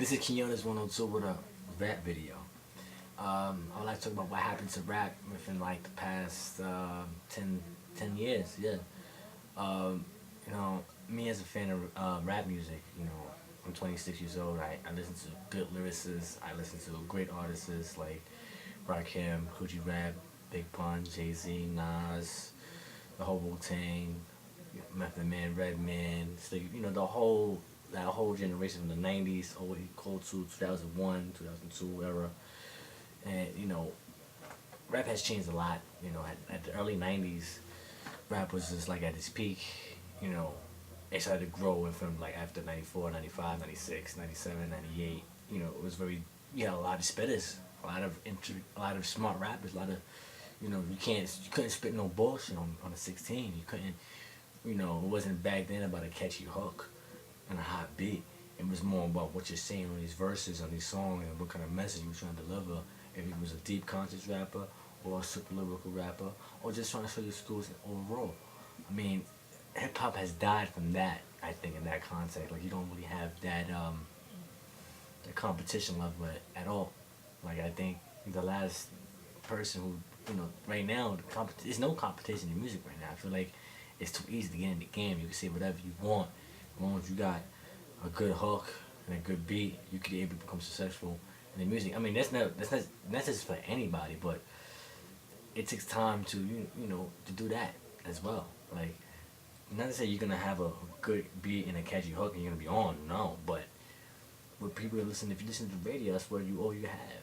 This is Keona's 102 with a rap video. I would like to talk about what happened to rap within like the past 10 years. Yeah. Me as a fan of rap music, I'm 26 years old. I listen to good lyricists. I listen to great artists like Rakim, Coogee Rap, Big Pun, Jay-Z, Nas, the whole Wu-Tang, Method Man, Redman, that whole generation from the 90s all the way close to 2001, 2002 era. And, rap has changed a lot. At the early 90s, rap was just like at its peak. You know, it started to grow from like after 94, 95, 96, 97, 98. It was very, you had a lot of spitters, a lot of smart rappers, a lot of, you couldn't spit no bullshit on a 16. You couldn't, it wasn't back then about a catchy hook and a hot beat. It was more about what you're saying on these verses, on these songs, and what kind of message you're trying to deliver. If you was a deep conscious rapper, or a super lyrical rapper, or just trying to show your skills overall. I mean, hip hop has died from that. I think in that context, like you don't really have that competition level at all. Like I think the last person who right now there's no competition in music right now. I feel like it's too easy to get in the game. You can say whatever you want, as long as you got a good hook and a good beat, you could be able to become successful in the music. I mean, that's just for anybody, but it takes time to to do that as well. Like, not to say you're gonna have a good beat and a catchy hook and you're gonna be on, no, but with people that listen, if you listen to the radio, that's what all you have.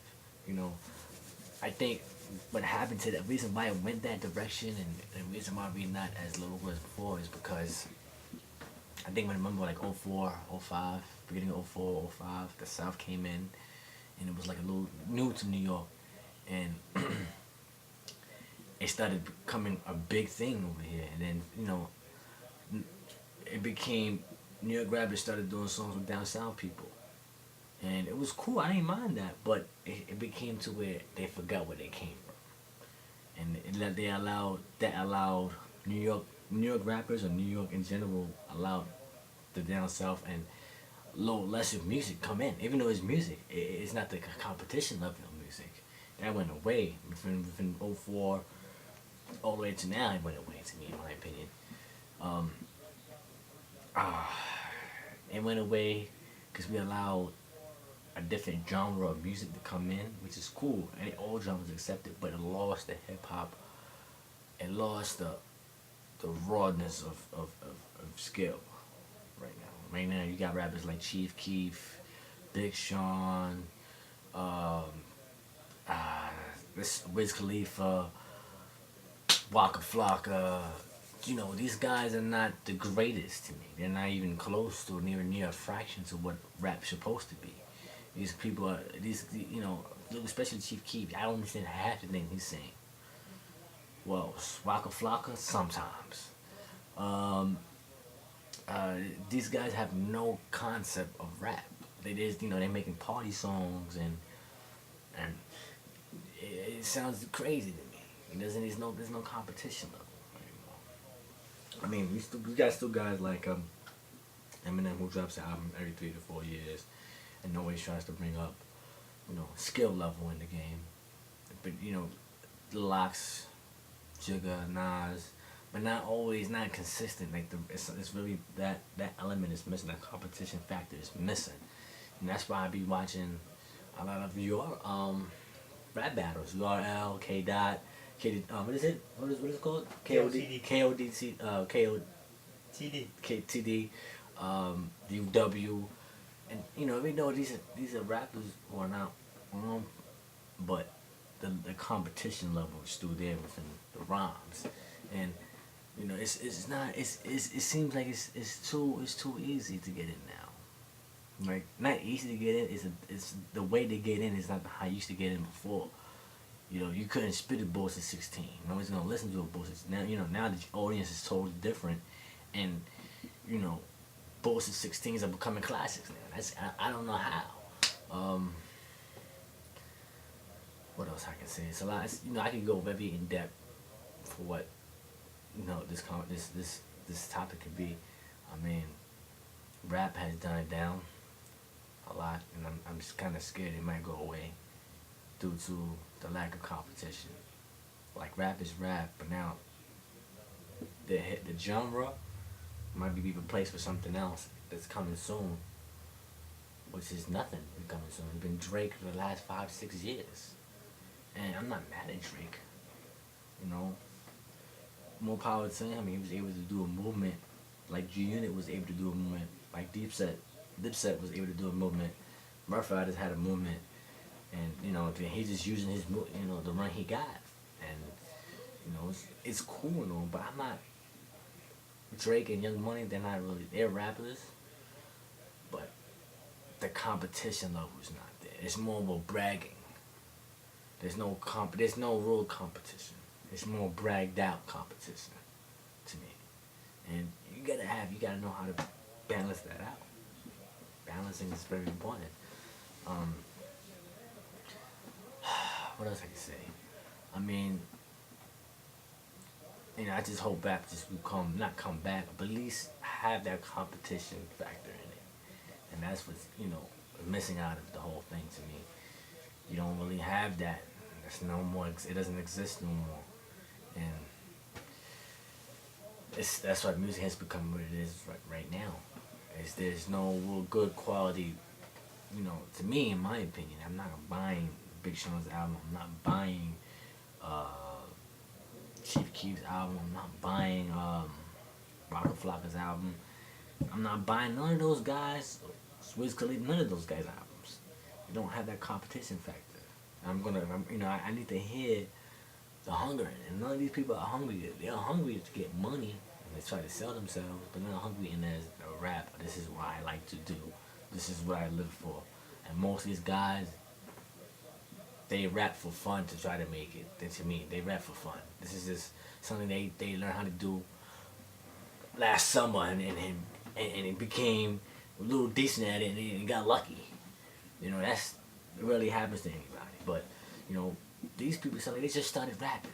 I think what happened to the reason why it went that direction and the reason why we're not as lyrical as before is because I think when I remember like '04, '05, beginning of '04, '05, the South came in and it was like a little new to New York, and it started becoming a big thing over here. And then it became New York rappers started doing songs with down south people, and it was cool. I didn't mind that, but it became to where they forgot where they came from, and that allowed New York rappers or New York in general allowed the down south and lesser music come in. Even though it's music, it's not the competition level of music. That went away from '04 all the way to now. It went away to me, in my opinion. Um, it went away because we allowed a different genre of music to come in, which is cool, and all genres accepted. But it lost the hip hop. It lost the rawness of skill. Right now, you got rappers like Chief Keef, Big Sean, this Wiz Khalifa, Waka Flocka. These guys are not the greatest to me. They're not even close to near a fraction to what rap's supposed to be. These people are especially Chief Keef. I don't understand half the thing he's saying. Well, Waka Flocka sometimes. Um, these guys have no concept of rap. They just they're making party songs and it sounds crazy to me. There's no competition level anymore. I mean, we got still guys like Eminem who drops an album every 3 to 4 years, and always tries to bring up skill level in the game. But the Locks, Jigga, Nas, but not consistent. Like it's really that element is missing. That competition factor is missing, and that's why I be watching a lot of your rap battles. URL, K Dot, what is it? What is it called? KOD, KODT, KOTD, KTD, UW, and we know these are rappers who are not but the competition level is still there within the rhymes, and it's not it seems like it's too easy to get in now. Like, not easy to get in. It's the way they get in is not how you used to get in before. You couldn't spit a bullshit at 16. Nobody's gonna listen to a bullshit now. Now the audience is totally different, and bullshit 16s are becoming classics now. I don't know how. What else I can say? It's a lot. I can go very in depth for what this topic could be. I mean, rap has died down a lot, and just kind of scared it might go away due to the lack of competition. Like rap is rap, but now the genre might be replaced with something else that's coming soon, which is nothing coming soon. It's been Drake for the last 5, 6 years, and I'm not mad at Drake. You know, more power to him. He was able to do a movement like G Unit was able to do a movement, like Dipset was able to do a movement. Rough Riders had a movement, and he's just using his the run he got, and it's cool and all, but I'm not Drake and Young Money. They're rappers, but the competition level is not there. It's more about bragging. There's no real competition. It's more bragged out competition to me. And you gotta know how to balance that out. Balancing is very important. Um, what else I can say? I mean, I just hope rap just will not come back, but at least have that competition factor in it. And that's what's, missing out of the whole thing to me. You don't really have that. There's no more, it doesn't exist no more. And that's why music has become what it is right now. There's no real good quality, to me, in my opinion. I'm not buying Big Sean's album. I'm not buying uh, Chief Keef's album. I'm not buying Flocka's album. I'm not buying none of those guys. Wiz Khalifa, none of those guys' albums. They don't have that competition factor. I need to hear the hunger, and none of these people are hungry. They're hungry to get money, and they try to sell themselves, but they're not hungry in as a rap. This is what I like to do. This is what I live for. And most of these guys, they rap for fun to try to make it. To me, they rap for fun. This is just something they learned how to do last summer, and it became a little decent at it, and it got lucky. That's it rarely happens to anybody. But these people suddenly they just started rapping,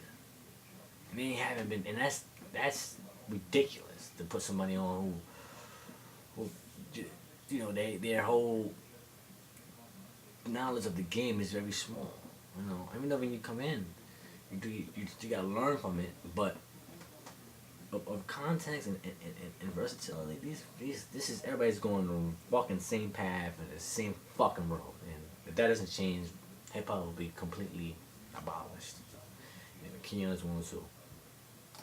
and they haven't been, and that's ridiculous to put somebody on who their whole knowledge of the game is very small. Even though when you come in, you gotta learn from it, but of context and versatility, this is everybody's going the fucking same path and the same fucking road, and if that doesn't change, hip hop will be completely abolished. And Keon's one too.